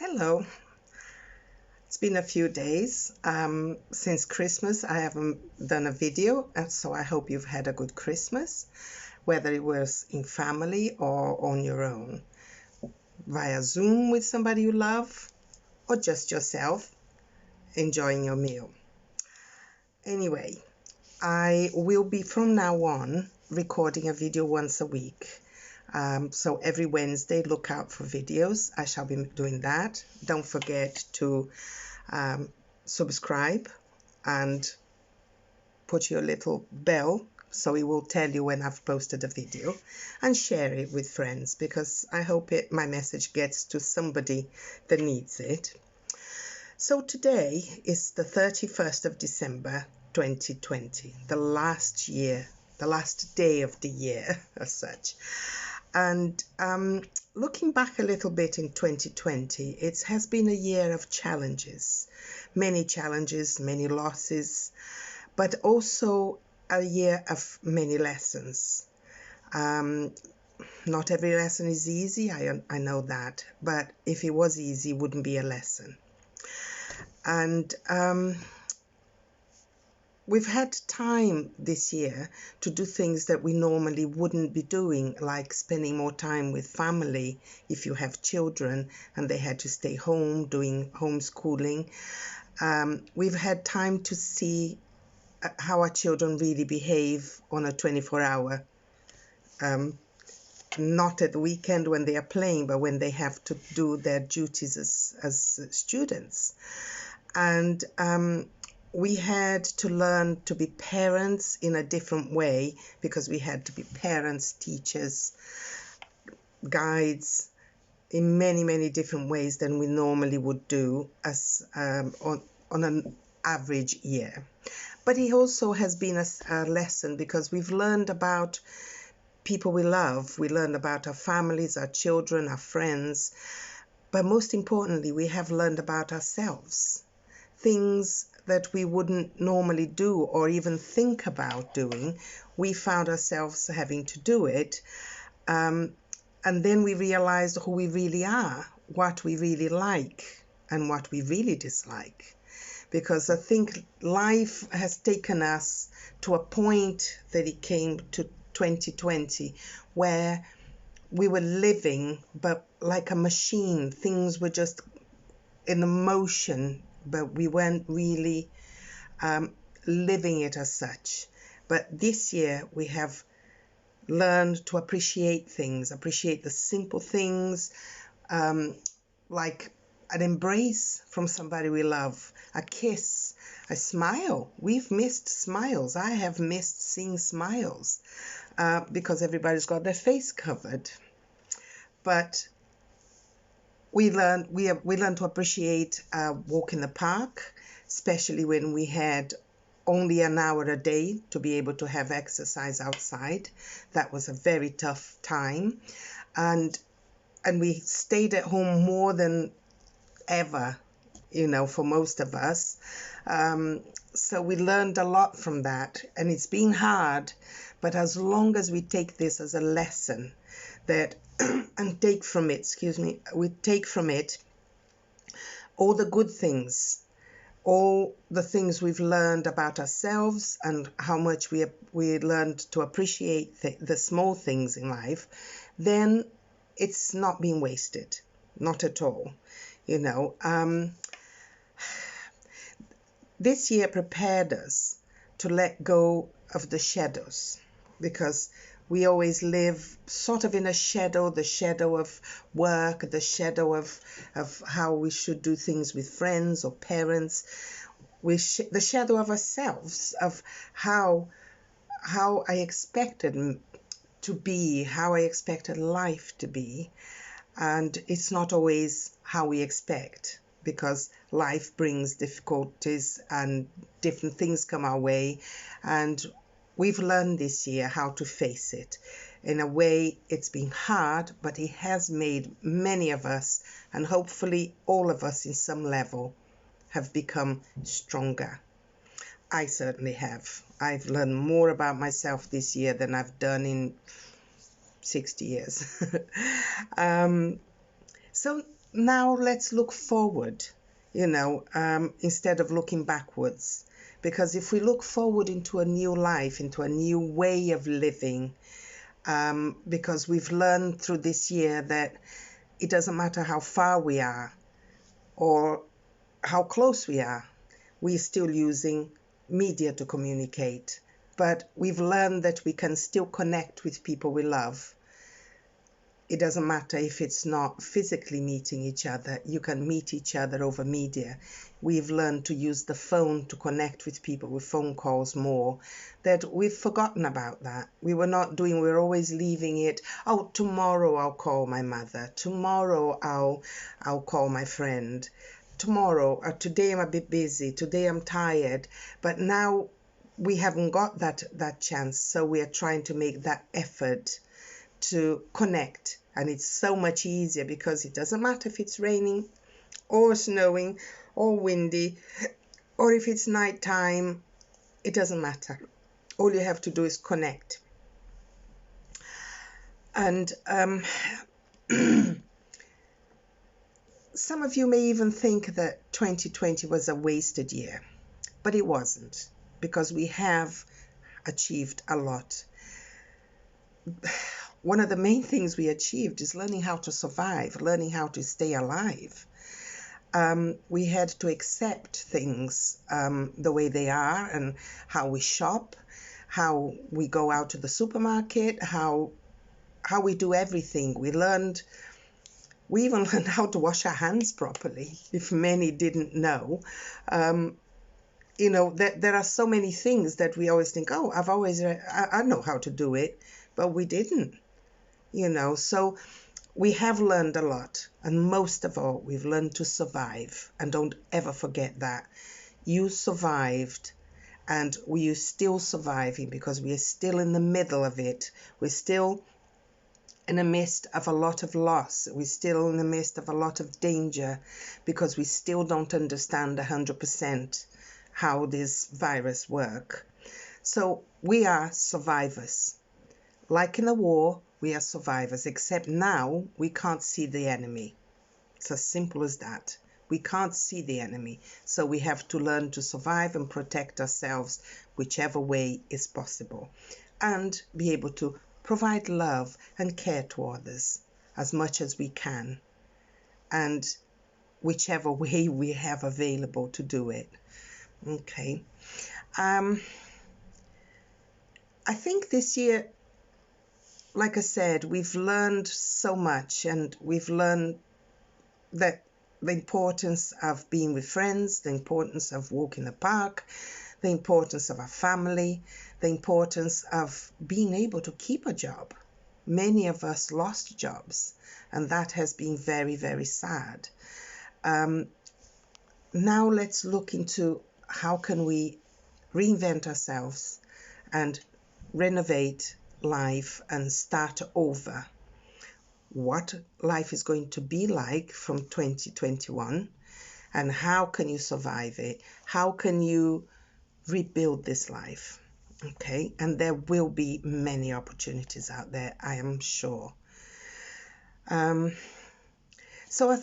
Hello. It's been a few days since Christmas. I haven't done a video, and so I hope you've had a good Christmas, whether it was in family or on your own, via Zoom with somebody you love, or just yourself enjoying your meal. Anyway, I will be from now on recording a video once a week. So every Wednesday, look out for videos. I shall be doing that. Don't forget to subscribe and put your little bell so it will tell you when I've posted a video, and share it with friends because I hope my message gets to somebody that needs it. So today is the 31st of December 2020, the last day of the year as such. And looking back a little bit in 2020, it has been a year of challenges, many losses, but also a year of many lessons. Not every lesson is easy, I know that, but if it was easy, it wouldn't be a lesson. And we've had time this year to do things that we normally wouldn't be doing, like spending more time with family if you have children and they had to stay home doing homeschooling. We've had time to see how our children really behave on a 24-hour, not at the weekend when they are playing, but when they have to do their duties as students. And we had to learn to be parents in a different way because we had to be parents, teachers, guides in many different ways than we normally would do as on an average year. But it also has been a lesson because we've learned about people we love. We learned about our families, our children, our friends. But most importantly, we have learned about ourselves. Things that we wouldn't normally do or even think about doing, we found ourselves having to do it. And then we realized who we really are, what we really like, and what we really dislike. Because I think life has taken us to a point that it came to 2020 where we were living, but like a machine. Things were just in the motion, but we weren't really living it as such. But this year we have learned to appreciate things, appreciate the simple things, like an embrace from somebody we love, a kiss, a smile. We've missed smiles. I have missed seeing smiles because everybody's got their face covered. But we learned to appreciate a walk in the park, especially when we had only an hour a day to be able to have exercise outside. That was a very tough time, and we stayed at home more than ever, for most of us. So we learned a lot from that, and it's been hard, but as long as we take this as a lesson that and take from it, we take from it all the good things, all the things we've learned about ourselves and how much we learned to appreciate the small things in life, then it's not been wasted, not at all. This year prepared us to let go of the shadows, because we always live sort of in a shadow, the shadow of work, the shadow of how we should do things with friends or parents, the shadow of ourselves, of how I expected to be, how I expected life to be. And it's not always how we expect, because life brings difficulties and different things come our way. And we've learned this year how to face it. In a way, it's been hard, but it has made many of us, and hopefully all of us in some level, have become stronger. I certainly have. I've learned more about myself this year than I've done in 60 years. So now let's look forward, instead of looking backwards. Because if we look forward into a new life, into a new way of living, because we've learned through this year that it doesn't matter how far we are or how close we are, we're still using media to communicate. But we've learned that we can still connect with people we love. It doesn't matter if it's not physically meeting each other, you can meet each other over media. We've learned to use the phone to connect with people with phone calls more, that we've forgotten about that. We're always leaving it, oh, tomorrow I'll call my mother, tomorrow I'll call my friend, tomorrow, today I'm a bit busy, today I'm tired. But now we haven't got that chance, so we are trying to make that effort to connect. And it's so much easier because it doesn't matter if it's raining or snowing or windy or if it's nighttime, it doesn't matter. All you have to do is connect. And some of you may even think that 2020 was a wasted year, but it wasn't, because we have achieved a lot. One of the main things we achieved is learning how to survive, learning how to stay alive. We had to accept things the way they are, and how we shop, how we go out to the supermarket, how we do everything. We even learned how to wash our hands properly, if many didn't know. There are so many things that we always think, oh, I know how to do it, but we didn't. So we have learned a lot, and most of all, we've learned to survive. And don't ever forget that. You survived, and we are still surviving because we are still in the middle of it. We're still in the midst of a lot of loss. We're still in the midst of a lot of danger because we still don't understand 100% how this virus works. So we are survivors. Like in a war, we are survivors, except now we can't see the enemy. It's as simple as that. We can't see the enemy, so we have to learn to survive and protect ourselves whichever way is possible, and be able to provide love and care to others as much as we can, and whichever way we have available to do it. Okay. I think this year, like I said, we've learned so much, and we've learned that the importance of being with friends, the importance of walking the park, the importance of our family, the importance of being able to keep a job. Many of us lost jobs, and that has been very, very sad. Now let's look into how can we reinvent ourselves and renovate life and start over. What life is going to be like from 2021, and how can you survive it? How can you rebuild this life? Okay, and there will be many opportunities out there, I am sure. So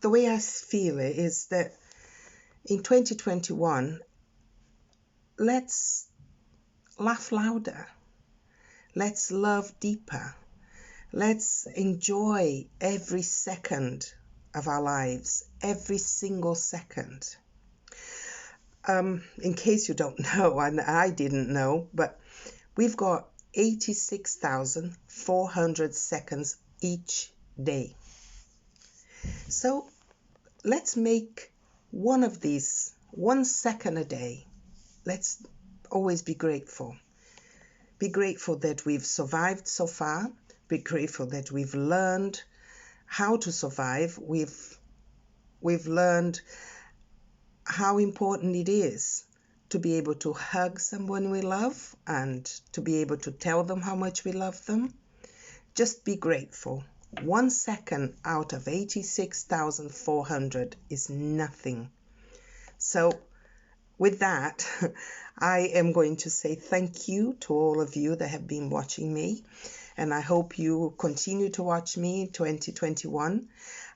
the way I feel it is that in 2021, let's laugh louder. Let's love deeper. Let's enjoy every second of our lives, every single second. In case you don't know, and I didn't know, but we've got 86,400 seconds each day. So let's make one of these 1 second a day. Let's always be grateful. Be grateful that we've survived so far. Be grateful that we've learned how to survive. We've learned how important it is to be able to hug someone we love and to be able to tell them how much we love them. Just be grateful. 1 second out of 86,400 is nothing. So with that, I am going to say thank you to all of you that have been watching me. and I hope you continue to watch me in 2021.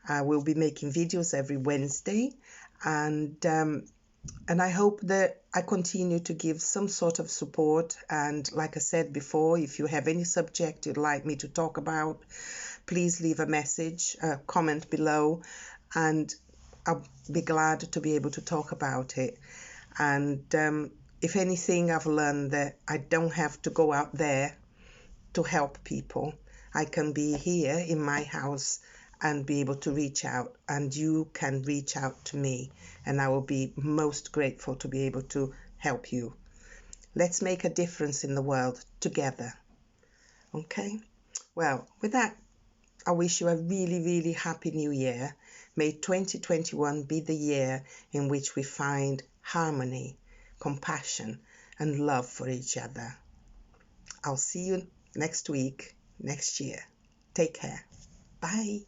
I will be making videos every Wednesday, and I hope that I continue to give some sort of support. And like I said before, if you have any subject you'd like me to talk about, please leave a message, a comment below, and I'll be glad to be able to talk about it. And if anything, I've learned that I don't have to go out there to help people. I can be here in my house and be able to reach out, and you can reach out to me, and I will be most grateful to be able to help you. Let's make a difference in the world together. Okay? Well, with that, I wish you a really, really happy new year. May 2021 be the year in which we find harmony, compassion, and love for each other. I'll see you next week, next year. Take care. Bye.